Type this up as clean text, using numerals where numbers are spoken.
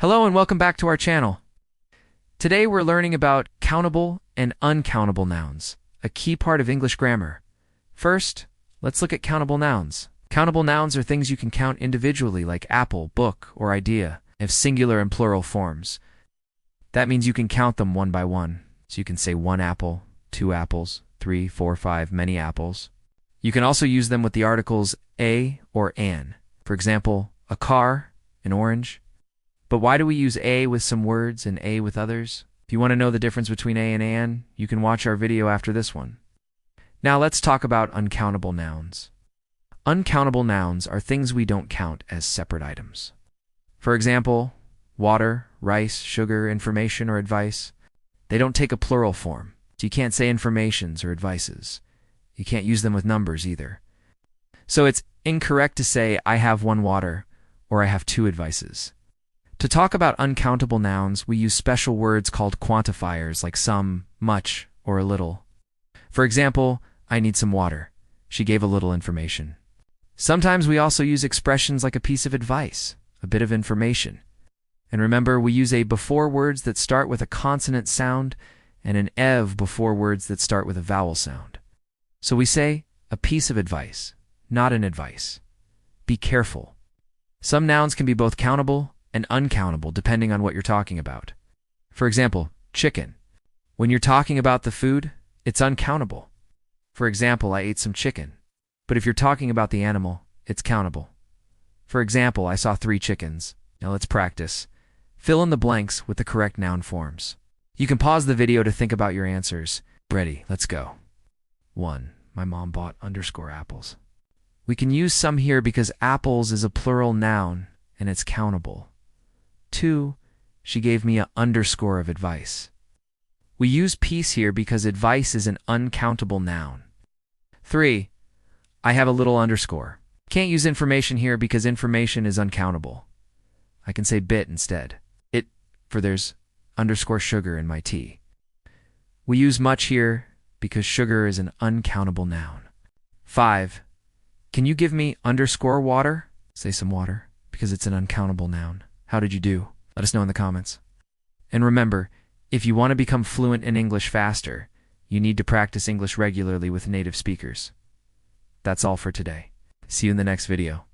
Hello and welcome back to our channel. Today we're learning about countable and uncountable nouns, a key part of English grammar. First, let's look at countable nouns. Countable nouns are things you can count individually, like apple, book, or idea, have singular and plural forms. That means you can count them one by one. So you can say one apple, two apples, 3, 4, 5, many apples. You can also use them with the articles a or an. For example, a car, an orange. But why do we use a with some words and a with others? If you want to know the difference between a and an, you can watch our video after this one. Now let's talk about uncountable nouns. Uncountable nouns are things we don't count as separate items. For example, water, rice, sugar, information, or advice. They don't take a plural form, so you can't say informations or advices. You can't use them with numbers either. So it's incorrect to say, I have one water, or I have two advices. To talk about uncountable nouns, we use special words called quantifiers like some, much, or a little. For example, I need some water. She gave a little information. Sometimes we also use expressions like a piece of advice, a bit of information. And remember, we use a before words that start with a consonant sound and an ev before words that start with a vowel sound. So we say a piece of advice, not an advice. Be careful. Some nouns can be both countable and uncountable depending on what you're talking about. For example, chicken. When you're talking about the food, it's uncountable. For example, I ate some chicken. But if you're talking about the animal, it's countable. For example, I saw 3 chickens. Now let's practice. Fill in the blanks with the correct noun forms. You can pause the video to think about your answers. Ready, let's go. 1. My mom bought _apples. We can use some here because apples is a plural noun and it's countable. 2. She gave me a _ of advice. We use piece here because advice is an uncountable noun. 3. I have a little _. Can't use information here because information is uncountable. I can say bit instead. It, for there's _sugar in my tea. We use much here because sugar is an uncountable noun. 5. Can you give me _water? Say some water because it's an uncountable noun. How did you do? Let us know in the comments. And remember, if you want to become fluent in English faster, you need to practice English regularly with native speakers. That's all for today. See you in the next video.